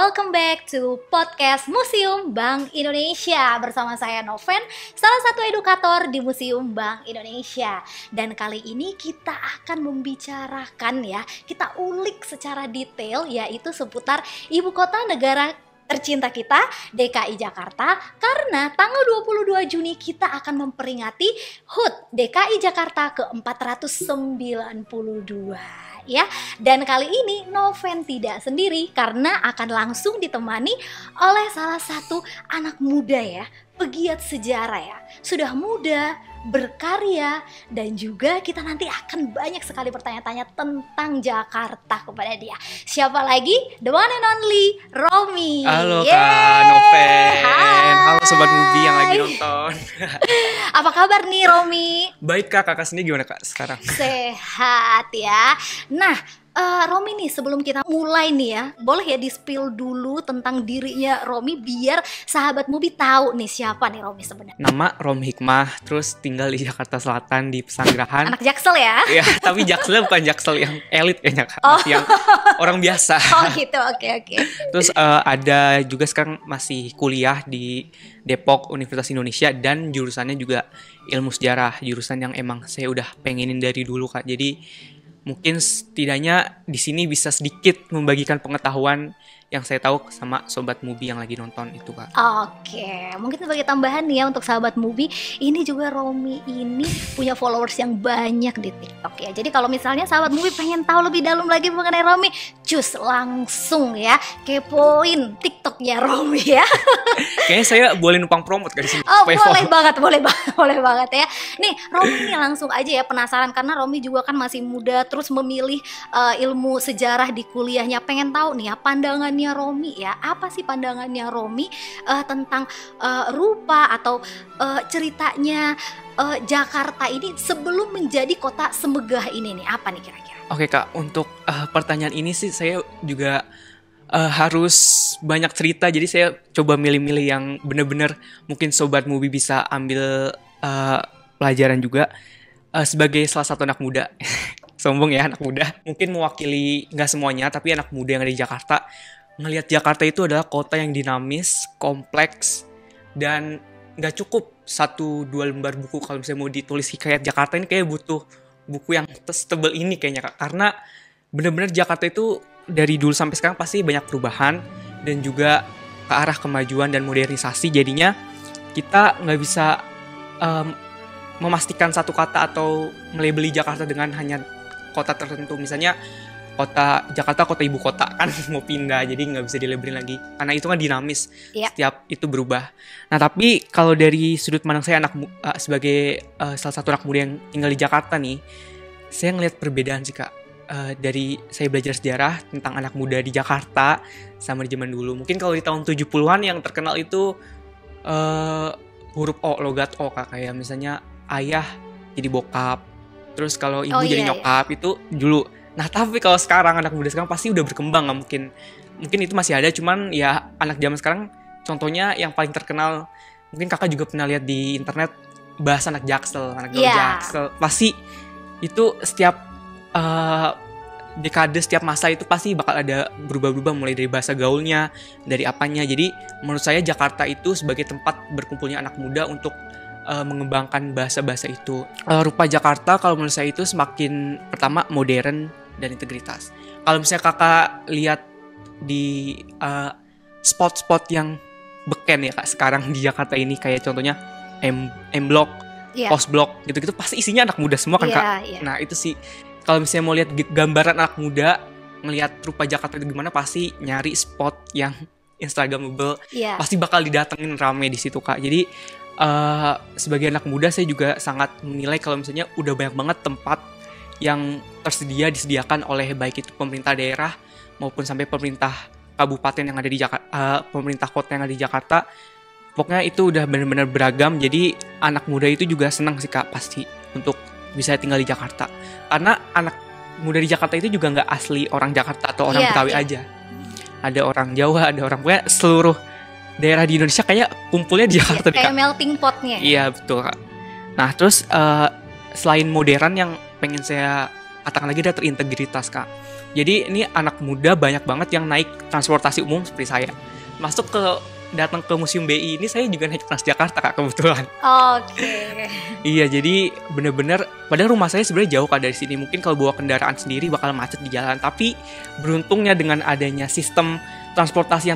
welcome back to podcast Museum Bank Indonesia. Bersama saya Noven, salah satu edukator di Museum Bank Indonesia. Dan kali ini kita akan membicarakan kita ulik secara detail yaitu seputar ibu kota negara tercinta kita, DKI Jakarta. Karena tanggal 22 Juni kita akan memperingati HUT DKI Jakarta ke-492. Dan kali ini Noven tidak sendiri karena akan langsung ditemani oleh salah satu anak muda pegiat sejarah sudah muda, berkarya, dan juga kita nanti akan banyak sekali bertanya-tanya tentang Jakarta kepada dia. Siapa lagi? The one and only Romi. Halo Kak Noven. Halo Sobat Movie yang lagi nonton. Apa kabar nih Romi? Baik Kak, kakak sendiri gimana Kak sekarang? Sehat ya. Nah, Romi nih sebelum kita mulai nih boleh di-spill dulu tentang dirinya Romi biar sahabat Movie tahu nih siapa nih Romi sebenarnya. Nama Romi Hikmah, terus tinggal di Jakarta Selatan di Pesanggerahan. Anak Jaksel ya? Iya, tapi Jakselnya bukan Jaksel yang elit kayaknya Kak, yang orang biasa. Oh gitu, oke. Terus ada juga sekarang masih kuliah di Depok Universitas Indonesia dan jurusannya juga ilmu sejarah, jurusan yang emang saya udah pengenin dari dulu Kak. Jadi mungkin setidaknya di sini bisa sedikit membagikan pengetahuan yang saya tahu sama Sobat Movie yang lagi nonton itu Kak. Oke, mungkin sebagai tambahan nih untuk Sahabat Movie, ini juga Romi ini punya followers yang banyak di TikTok ya. Jadi kalau misalnya Sahabat Movie pengen tahu lebih dalam lagi mengenai Romi, cus langsung kepoin TikToknya Romi ya. Kayaknya saya boleh numpang promote di sini. Oh, boleh banget ya. Nih, Romi nih langsung aja penasaran karena Romi juga kan masih muda terus memilih ilmu sejarah di kuliahnya. Pengen tahu nih pandangan Romi apa sih pandangannya Romi tentang rupa atau ceritanya Jakarta ini sebelum menjadi kota semegah ini nih, apa nih kira-kira? Oke Kak, untuk pertanyaan ini sih saya juga harus banyak cerita, jadi saya coba milih-milih yang benar-benar mungkin Sobat Movie bisa ambil pelajaran juga sebagai salah satu anak muda. Sombong ya anak muda, mungkin mewakili nggak semuanya tapi anak muda yang ada di Jakarta. Ngelihat Jakarta itu adalah kota yang dinamis, kompleks, dan nggak cukup 1-2 lembar buku kalau misalnya mau ditulis hikayat Jakarta ini kayak butuh buku yang tebel ini kayaknya Kak. Karena benar-benar Jakarta itu dari dulu sampai sekarang pasti banyak perubahan dan juga ke arah kemajuan dan modernisasi. Jadinya kita nggak bisa memastikan satu kata atau melabeli Jakarta dengan hanya kota tertentu. Misalnya kota Jakarta kota ibu kota kan mau pindah, jadi nggak bisa dilabelin lagi karena itu kan dinamis, setiap itu berubah. Nah tapi kalau dari sudut pandang saya sebagai salah satu anak muda yang tinggal di Jakarta nih, saya ngelihat perbedaan sih Kak. Dari saya belajar sejarah tentang anak muda di Jakarta sama di zaman dulu. Mungkin kalau di tahun 70-an yang terkenal itu huruf O, logat O Kak, kayak misalnya ayah jadi bokap, terus kalau ibu jadi nyokap itu dulu. Nah tapi kalau sekarang anak muda sekarang pasti udah berkembang, nggak mungkin itu masih ada, cuman ya anak zaman sekarang contohnya yang paling terkenal mungkin kakak juga pernah lihat di internet, bahasa anak Jaksel, anak gaul Jaksel, pasti itu setiap dekade, setiap masa itu pasti bakal ada berubah-berubah mulai dari bahasa gaulnya, dari apanya. Jadi menurut saya Jakarta itu sebagai tempat berkumpulnya anak muda untuk mengembangkan bahasa-bahasa itu. Rupa Jakarta kalau menurut saya itu semakin pertama modern dan integritas. Kalau misalnya kakak lihat di spot-spot yang beken ya Kak sekarang di Jakarta ini, kayak contohnya M Block, Post Block gitu-gitu, pasti isinya anak muda semua kan Kak. Nah itu sih kalau misalnya mau lihat gambaran anak muda, ngelihat rupa Jakarta itu gimana, pasti nyari spot yang instagramable, pasti bakal didatengin rame di situ Kak. Jadi sebagai anak muda saya juga sangat menilai kalau misalnya udah banyak banget tempat yang disediakan oleh baik itu pemerintah daerah maupun sampai pemerintah kabupaten yang ada di Jakarta, pemerintah kota yang ada di Jakarta. Pokoknya itu udah benar-benar beragam. Jadi anak muda itu juga senang sih Kak pasti untuk bisa tinggal di Jakarta. Karena anak muda di Jakarta itu juga nggak asli orang Jakarta atau orang Betawi aja. Ada orang Jawa, ada orang, pokoknya seluruh daerah di Indonesia kayak kumpulnya di Jakarta. Kayak melting potnya. Iya betul Kak. Nah terus selain modern yang pengen saya katakan lagi ada terintegritas Kak. Jadi ini anak muda banyak banget yang naik transportasi umum seperti saya. Masuk ke datang ke Museum BI ini saya juga naik Transjakarta Kak kebetulan. Oke. Iya, jadi bener-bener padahal rumah saya sebenarnya jauh Kak dari sini. Mungkin kalau bawa kendaraan sendiri bakal macet di jalan, tapi beruntungnya dengan adanya sistem transportasi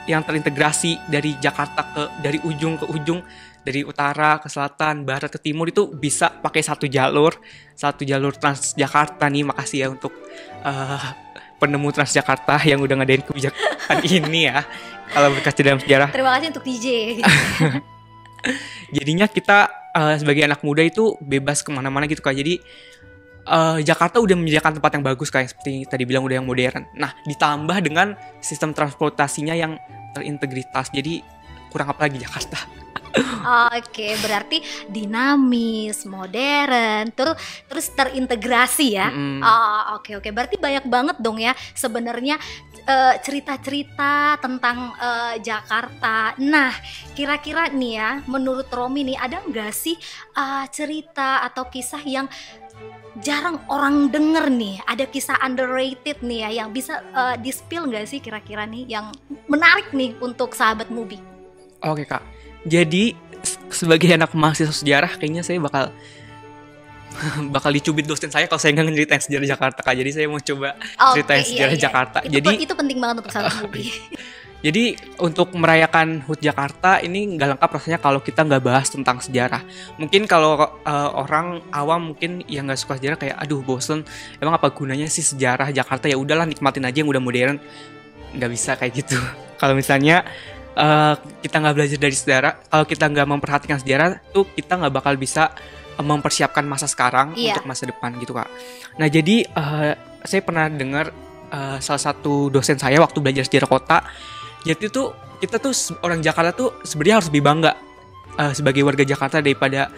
yang terintegrasi dari Jakarta dari ujung ke ujung, dari utara ke selatan, barat ke timur itu bisa pakai satu jalur Transjakarta nih. Makasih ya untuk penemu Transjakarta yang udah ngadain kebijakan ini ya. Kalau berkaca dalam sejarah. Terima kasih untuk DJ. Jadinya kita sebagai anak muda itu bebas kemana-mana gitu Kak. Jadi Jakarta udah menyediakan tempat yang bagus kayak seperti tadi bilang udah yang modern. Nah ditambah dengan sistem transportasinya yang terintegritas. Jadi kurang apa lagi Jakarta. Oke, berarti dinamis, modern, terus terintegrasi ya. Oke, berarti banyak banget dong ya sebenarnya cerita-cerita tentang Jakarta. Nah, kira-kira nih ya, menurut Romi nih ada nggak sih cerita atau kisah yang jarang orang denger nih? Ada kisah underrated nih ya yang bisa di-spill nggak sih kira-kira nih yang menarik nih untuk sahabat Mubi? Oke Kak. Jadi sebagai anak mahasiswa sejarah kayaknya saya bakal dicubit dosen saya kalau saya nggak ngeritain sejarah Jakarta Kak. Jadi saya mau coba ceritain sejarah Jakarta. Itu penting banget untuk sahabat Mubi. Jadi untuk merayakan HUT Jakarta ini nggak lengkap rasanya kalau kita nggak bahas tentang sejarah. Mungkin kalau orang awam mungkin yang nggak suka sejarah kayak aduh bosen, emang apa gunanya sih sejarah Jakarta, ya udahlah nikmatin aja yang udah modern. Nggak bisa kayak gitu. Kalau misalnya kita nggak belajar dari sejarah, kalau kita nggak memperhatikan sejarah tuh kita nggak bakal bisa mempersiapkan masa sekarang untuk masa depan gitu Kak. Nah jadi saya pernah dengar salah satu dosen saya waktu belajar sejarah kota, jadi tuh kita tuh orang Jakarta tuh sebenarnya harus lebih bangga sebagai warga Jakarta daripada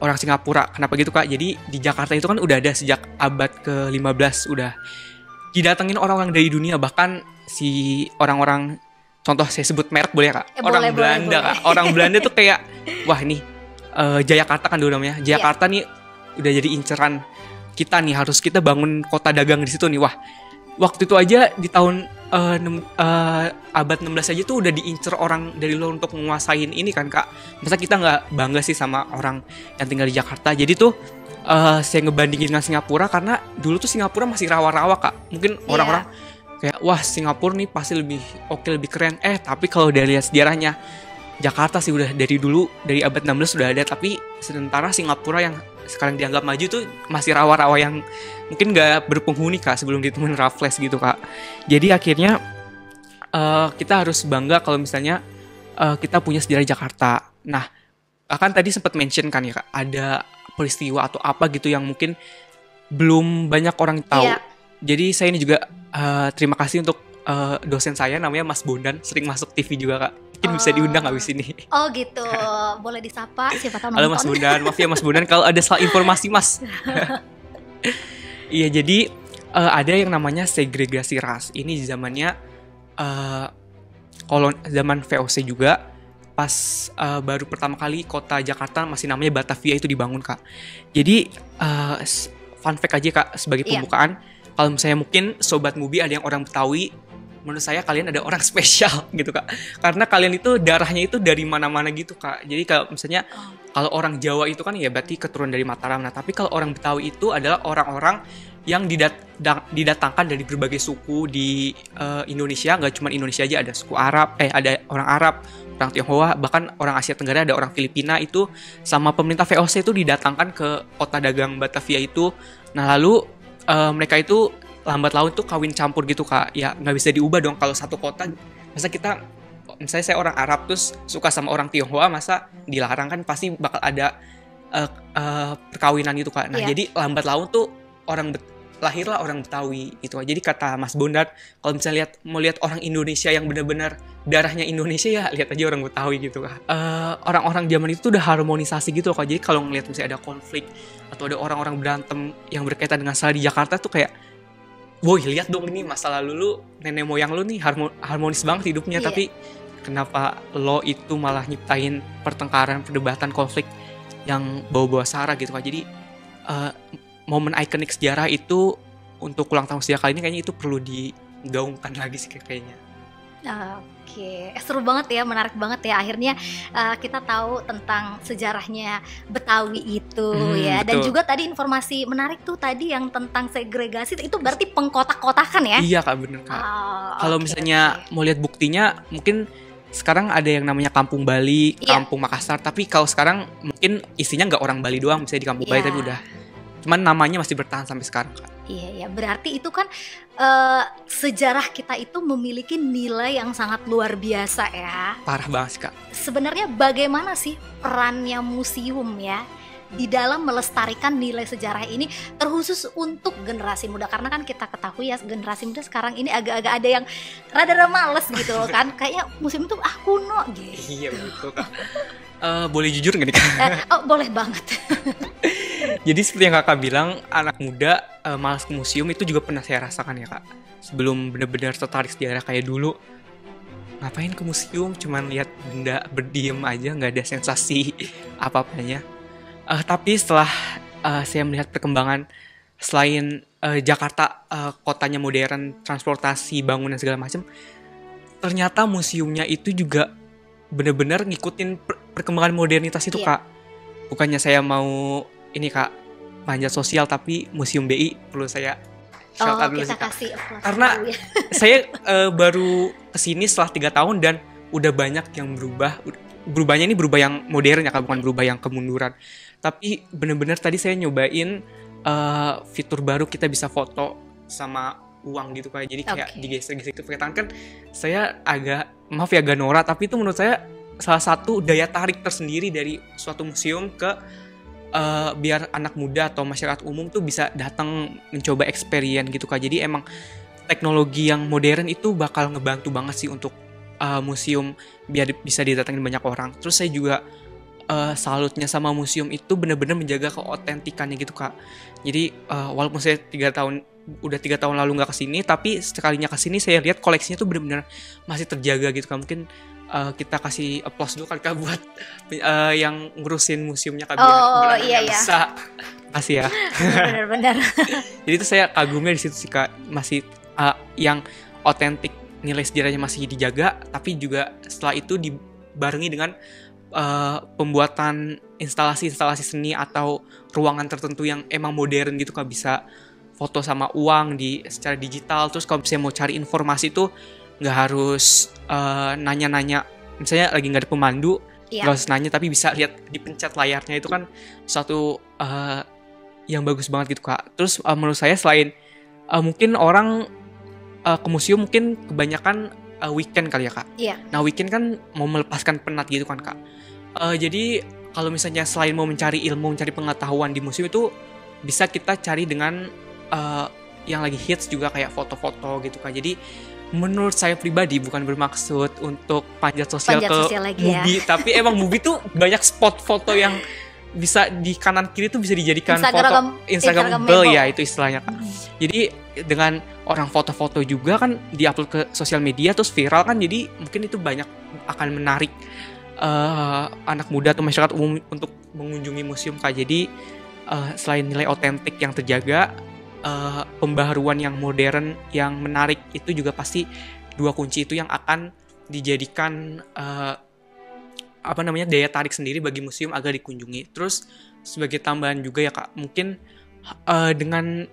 orang Singapura. Kenapa gitu Kak? Jadi di Jakarta itu kan udah ada sejak abad ke-15, udah didatengin orang-orang dari dunia, bahkan si orang-orang, contoh saya sebut merek boleh Kak? Orang Belanda Kak. Orang Belanda tuh kayak wah nih Jayakarta kan dulu namanya. Jayakarta nih udah jadi inceran kita nih, harus kita bangun kota dagang di situ nih. Wah, waktu itu aja di tahun abad 16 aja tuh udah diincer orang dari luar untuk menguasain ini kan Kak. Masa kita nggak bangga sih sama orang yang tinggal di Jakarta? Jadi tuh saya ngebandingin dengan Singapura karena dulu tuh Singapura masih rawa-rawa Kak. Mungkin orang-orang kayak wah Singapura nih pasti lebih oke, lebih keren. Tapi kalau dari lihat sejarahnya Jakarta sih udah dari dulu, dari abad 16 sudah ada. Tapi sementara Singapura yang sekarang dianggap maju tuh masih rawa-rawa yang mungkin gak berpenghuni Kak sebelum ditemuin Raffles gitu Kak. Jadi akhirnya kita harus bangga kalau misalnya kita punya sejarah Jakarta. Nah kan tadi sempat mention kan ya Kak, ada peristiwa atau apa gitu yang mungkin belum banyak orang tahu. Jadi saya ini juga terima kasih untuk dosen saya namanya Mas Bondan, sering masuk TV juga Kak. Mungkin bisa diundang habis ini. Oh gitu, boleh disapa siapa tahu nonton. Halo Mas Bondan, maaf ya Mas Bondan kalau ada salah informasi Mas. Iya, jadi ada yang namanya segregasi ras. Ini zamannya zaman VOC juga. Pas baru pertama kali kota Jakarta masih namanya Batavia itu dibangun Kak. Jadi fun fact aja Kak sebagai pembukaan. Kalau misalnya mungkin Sobat Mubi ada yang orang Betawi, menurut saya kalian ada orang spesial gitu Kak. Karena kalian itu darahnya itu dari mana-mana gitu Kak. Jadi kalau misalnya kalau orang Jawa itu kan ya berarti keturunan dari Mataram. Nah tapi kalau orang Betawi itu adalah orang-orang yang didatangkan dari berbagai suku di Indonesia. Nggak cuma Indonesia aja, ada suku Arab, ada orang Arab, orang Tionghoa, bahkan orang Asia Tenggara, ada orang Filipina itu sama pemerintah VOC itu didatangkan ke kota dagang Batavia itu. Nah lalu mereka itu lambat laun tuh kawin campur gitu Kak. Ya nggak bisa diubah dong kalau satu kota. Masa kita, misalnya saya orang Arab terus suka sama orang Tionghoa, masa dilarang? Kan pasti bakal ada perkawinan gitu Kak. Nah jadi lambat laun tuh lahirlah orang Betawi itu. Jadi kata Mas Bondan, kalau misalnya mau lihat orang Indonesia yang benar-benar darahnya Indonesia, ya lihat aja orang Betawi gitu Kak. Orang-orang zaman itu udah harmonisasi gitu Kak. Jadi kalau ngelihat misalnya ada konflik atau ada orang-orang berantem yang berkaitan dengan salah di Jakarta tuh kayak, woi lihat dong ini masa lalu lu, nenek moyang lu nih harmonis banget hidupnya, tapi kenapa lo itu malah nyiptain pertengkaran, perdebatan, konflik yang bawa-bawa sara gitu Kak. Jadi momen ikonik sejarah itu untuk ulang tahun Setia kali ini kayaknya itu perlu digaungkan lagi sih kayaknya. Oke, seru banget ya, menarik banget ya. Akhirnya kita tahu tentang sejarahnya Betawi itu ya. Dan Betul. juga tadi informasi menarik tuh tadi yang tentang segregasi itu berarti pengkotak-kotakan ya? Iya Kak, bener Kak. Kalau Oke, misalnya oke. mau lihat buktinya, mungkin sekarang ada yang namanya Kampung Bali, Iya. Kampung Makassar. Tapi kalau sekarang mungkin isinya nggak orang Bali doang, misalnya di Kampung Bali, Iya. tapi udah. Cuman namanya masih bertahan sampai sekarang Kak. Iya, ya, berarti itu kan sejarah kita itu memiliki nilai yang sangat luar biasa ya. Parah banget sih Kak. Sebenarnya bagaimana sih perannya museum ya di dalam melestarikan nilai sejarah ini terkhusus untuk generasi muda, karena kan kita ketahui ya generasi muda sekarang ini agak-agak ada yang rada males gitu loh kan, kayaknya museum itu kuno gitu. Iya betul Kak. Boleh jujur nggak nih Kak? Oh boleh banget. Jadi seperti yang Kakak bilang, anak muda malas ke museum itu juga pernah saya rasakan ya Kak. Sebelum benar-benar tertarik sejarah kayak dulu, ngapain ke museum, cuman lihat benda berdiem aja, nggak ada sensasi apa-apanya. Tapi setelah saya melihat perkembangan, selain Jakarta kotanya modern, transportasi, bangunan segala macam, ternyata museumnya itu juga benar-benar ngikutin perkembangan modernitas itu Iya. Kak. Bukannya saya mau ini Kak panjat sosial, tapi Museum BI perlu saya shout out dulu Kita sih Kak. kasih applause Karena dulu ya. Saya baru kesini setelah 3 tahun dan udah banyak yang berubah. Berubahnya ini berubah yang modern ya Kak, bukan berubah yang kemunduran. Tapi bener-bener tadi saya nyobain fitur baru, kita bisa foto sama uang gitu Kak. Jadi kayak Oke. digeser-geser itu pakai tangan. Kan saya agak, maaf ya agak norak, tapi itu menurut saya salah satu daya tarik tersendiri dari suatu museum ke biar anak muda atau masyarakat umum tuh bisa datang mencoba experience gitu Kak. Jadi emang teknologi yang modern itu bakal ngebantu banget sih untuk museum biar bisa didatengin banyak orang. Terus saya juga salutnya sama museum itu benar-benar menjaga keotentikannya gitu Kak. Jadi walaupun saya udah 3 tahun lalu nggak kesini, tapi sekalinya kesini saya lihat koleksinya tuh benar-benar masih terjaga gitu Kak. Mungkin kita kasih applause dulu kali Kak buat yang ngurusin museumnya Kak, biar benar-benar iya, iya. bisa. Kasih ya. Benar-benar. Jadi itu saya kagumnya di situ sih Kak, masih yang otentik, nilai sejarahnya masih dijaga, tapi juga setelah itu dibarengi dengan pembuatan instalasi-instalasi seni atau ruangan tertentu yang emang modern gitu Kak, bisa foto sama uang secara digital. Terus kalau misalnya mau cari informasi itu nggak harus nanya-nanya, misalnya lagi nggak ada pemandu, Iya. nggak harus nanya, tapi bisa lihat dipencet layarnya. Itu kan suatu yang bagus banget gitu Kak. Terus menurut saya selain mungkin orang ke museum mungkin kebanyakan weekend kali ya Kak. Iya. Nah weekend kan mau melepaskan penat gitu kan Kak. Jadi kalau misalnya selain mau mencari ilmu, mencari pengetahuan di museum itu bisa kita cari dengan yang lagi hits juga kayak foto-foto gitu Kak. Jadi menurut saya pribadi bukan bermaksud untuk panjat sosial lagi ya. Mubi, tapi emang Mubi tuh banyak spot foto yang bisa di kanan kiri tuh bisa dijadikan Instagramable ya, itu istilahnya Kak. Jadi dengan orang foto-foto juga kan diupload ke sosial media terus viral kan, jadi mungkin itu banyak akan menarik anak muda atau masyarakat umum untuk mengunjungi museum Kak. Jadi selain nilai otentik yang terjaga, pembaharuan yang modern yang menarik itu juga pasti 2 kunci itu yang akan dijadikan daya tarik sendiri bagi museum agar dikunjungi. Terus sebagai tambahan juga ya Kak, mungkin dengan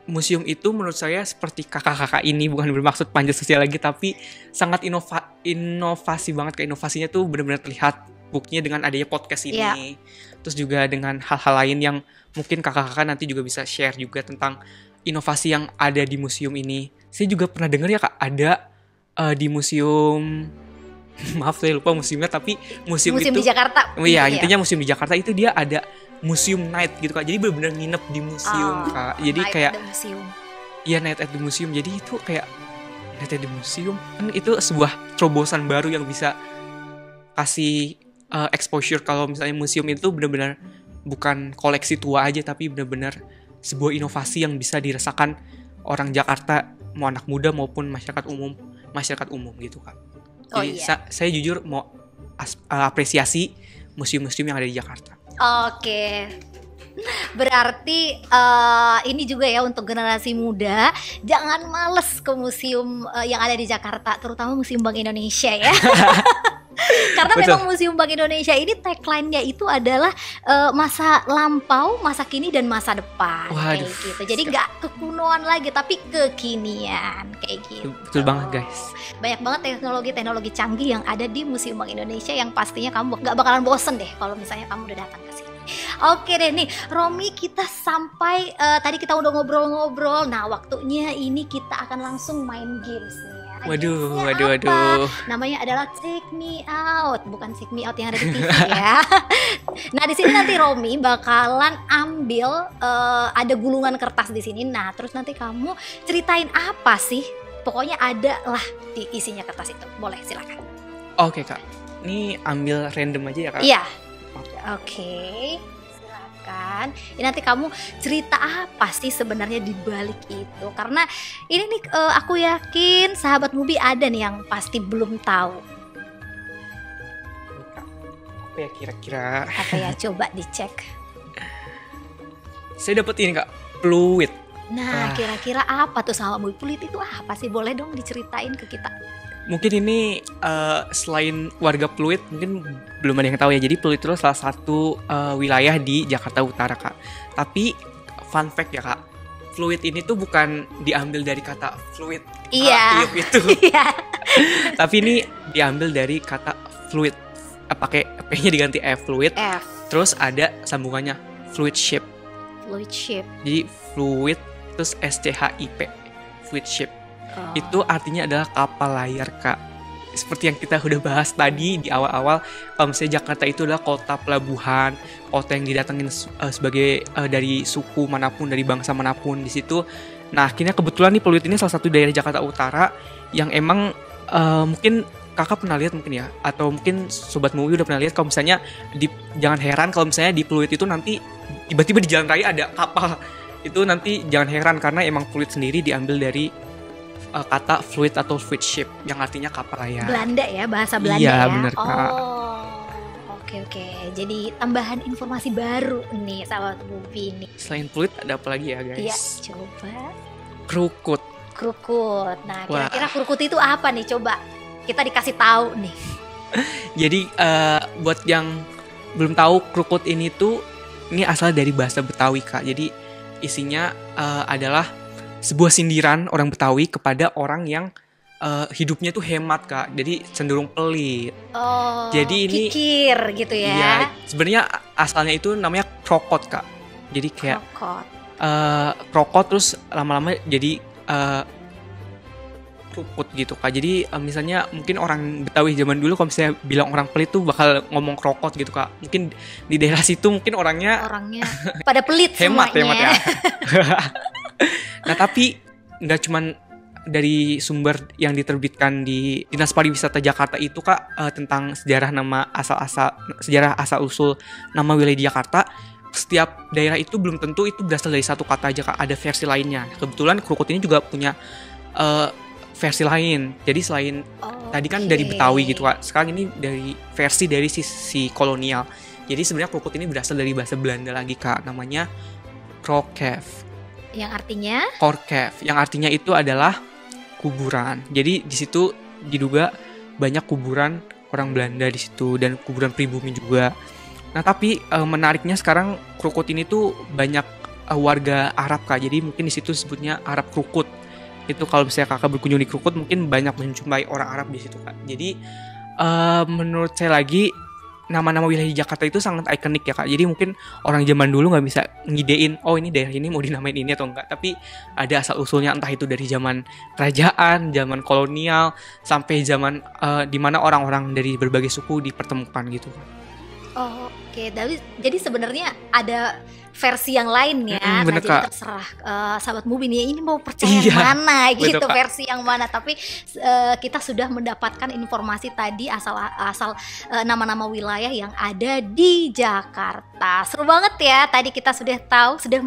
museum itu menurut saya seperti kakak-kakak ini, bukan bermaksud panjat sosial lagi, tapi sangat inovasi banget. Kayak inovasinya tuh benar-benar terlihat buktinya dengan adanya podcast ini. Iya. Terus juga dengan hal-hal lain yang mungkin kakak-kakak nanti juga bisa share juga tentang inovasi yang ada di museum ini. Saya juga pernah dengar ya Kak, ada di museum maaf saya lupa museumnya, tapi museum itu di Jakarta. iya, intinya museum di Jakarta itu dia ada museum night gitu Kak. Jadi benar-benar nginep di museum Kak. Jadi Night kayak at the museum. iya, night at the museum. Jadi itu kayak night at the museum kan itu sebuah terobosan baru yang bisa kasih exposure kalau misalnya museum itu benar-benar bukan koleksi tua aja, tapi benar-benar sebuah inovasi yang bisa dirasakan orang Jakarta, mau anak muda maupun masyarakat umum gitu Kak. Jadi saya jujur mau apresiasi museum-museum yang ada di Jakarta. Oke. Berarti ini juga ya untuk generasi muda, jangan males ke museum yang ada di Jakarta, terutama Museum Bank Indonesia ya. Karena Betul. memang Museum Bank Indonesia ini tagline-nya itu adalah masa lampau, masa kini dan masa depan. Waduh, kayak gitu. Jadi nggak kekunoan lagi tapi kekinian kayak gitu. Betul banget guys. Banyak banget teknologi-teknologi canggih yang ada di Museum Bank Indonesia yang pastinya kamu nggak bakalan bosen deh kalau misalnya kamu udah datang ke sini. Oke deh nih, Romi, kita sampai tadi kita udah ngobrol-ngobrol. Nah, waktunya ini kita akan langsung main games nih. Waduh, Gamesnya waduh, apa? waduh. Namanya adalah Take Me Out, bukan Take Me Out yang ada di TV ya. Nah, di sini nanti Romi bakalan ambil ada gulungan kertas di sini. Nah, terus nanti kamu ceritain apa sih? Pokoknya ada lah di isinya kertas itu. Boleh, silakan. Oke kak, ini ambil random aja ya kak. Iya. Oke. Silakan. Ini nanti kamu cerita apa sih sebenarnya di balik itu? Karena ini nih aku yakin sahabat Mubi ada nih yang pasti belum tahu. Apa ya kira-kira? Apa ya? Coba dicek. Saya dapet ini kak, fluid. Nah, kira-kira apa tuh sahabat Mubi? Fluid itu apa sih? Boleh dong diceritain ke kita. Mungkin ini selain warga Pluit mungkin belum ada yang tahu ya. Jadi Pluit itu salah satu wilayah di Jakarta Utara kak. Tapi fun fact ya kak, fluid ini tuh bukan diambil dari kata fluid. Iya. Tiup itu. Iya. Tapi ini diambil dari kata fluid. Pakai P-nya diganti F, fluid. F. Terus ada sambungannya fluid ship. Fluid ship. Jadi fluid terus SCHIP, fluid ship. Oh. Itu artinya adalah kapal layar kak. Seperti yang kita udah bahas tadi di awal-awal, kalau misalnya Jakarta itu adalah kota pelabuhan, kota yang didatengin sebagai dari suku manapun, dari bangsa manapun di situ. Nah akhirnya kebetulan nih Pluit ini salah satu daerah Jakarta Utara yang emang mungkin kakak pernah lihat mungkin ya, atau mungkin sobat Muwi udah pernah lihat kalau misalnya jangan heran kalau misalnya di Pluit itu nanti tiba-tiba di jalan raya ada kapal. Itu nanti jangan heran karena emang Pluit sendiri diambil dari kata fluid atau fluid ship yang artinya kapal layar. Belanda ya, bahasa Belanda Iya, ya. bener, Kak. Oh, oke. Jadi tambahan informasi baru nih sahabat Mubi ini. Selain fluid ada apa lagi ya guys? Iya, coba. Krukut. Krukut. Nah, Wah. kira-kira krukut itu apa nih? Coba kita dikasih tahu nih. Jadi buat yang belum tahu, krukut ini asal dari bahasa Betawi kak. Jadi isinya adalah sebuah sindiran orang Betawi kepada orang yang hidupnya tuh hemat kak. Jadi cenderung pelit. Oh, Jadi ini kikir gitu ya. Iya, sebenarnya asalnya itu namanya krokot kak. Jadi kayak Krokot. krokot terus lama-lama jadi krukut gitu kak. Jadi misalnya mungkin orang Betawi zaman dulu kalau misalnya bilang orang pelit tuh bakal ngomong krokot gitu kak. Mungkin di daerah situ mungkin orangnya Pada pelit hemat semuanya. ya. Nah tapi nggak cuman dari sumber yang diterbitkan di Dinas Pariwisata Jakarta itu kak, tentang sejarah asal usul nama wilayah di Jakarta. Setiap daerah itu belum tentu itu berasal dari satu kata aja kak, ada versi lainnya. Kebetulan krukut ini juga punya versi lain. Jadi selain tadi kan dari Betawi gitu kak, sekarang ini dari versi dari sisi kolonial. Jadi sebenarnya krukut ini berasal dari bahasa Belanda lagi kak, namanya krokev. Yang artinya? Korkev, yang artinya itu adalah kuburan. Jadi di situ diduga banyak kuburan orang Belanda di situ dan kuburan pribumi juga. Nah tapi menariknya sekarang krukut ini tuh banyak warga Arab kak. Jadi mungkin di situ sebutnya Arab krukut. Itu kalau misalnya kakak berkunjung di krukut mungkin banyak menjumpai orang Arab di situ kak. Jadi menurut saya lagi nama-nama wilayah di Jakarta itu sangat ikonik ya kak. Jadi mungkin orang zaman dulu nggak bisa ngidein, oh ini daerah ini mau dinamain ini atau enggak. Tapi ada asal usulnya, entah itu dari zaman kerajaan, zaman kolonial, sampai zaman dimana orang-orang dari berbagai suku dipertemukan gitu. Oh, oke. Jadi sebenarnya ada versi yang lain ya. Nah, bener, jadi Kak. terserah sahabat Mubi nih, ini mau percaya Iya, yang mana gitu, betul, Kak. versi yang mana. Tapi kita sudah mendapatkan informasi tadi asal nama-nama wilayah yang ada di Jakarta. Seru banget ya. Tadi kita sudah tahu, sudah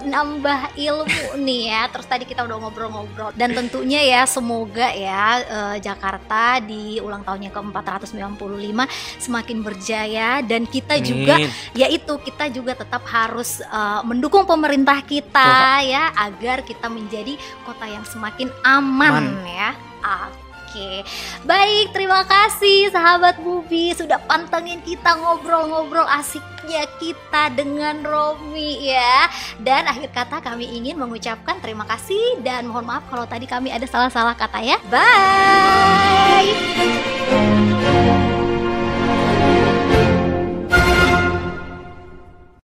nambah ilmu nih ya. Terus tadi kita udah ngobrol-ngobrol. Dan tentunya ya semoga ya Jakarta di ulang tahunnya ke-495 semakin berjaya dan kita juga yaitu kita juga tetap harus mendukung pemerintah kita ya agar kita menjadi kota yang semakin aman ya. Oke, baik, terima kasih sahabat Bubi sudah pantengin kita ngobrol-ngobrol asiknya kita dengan Romi ya. Dan akhir kata kami ingin mengucapkan terima kasih dan mohon maaf kalau tadi kami ada salah-salah kata ya. Bye.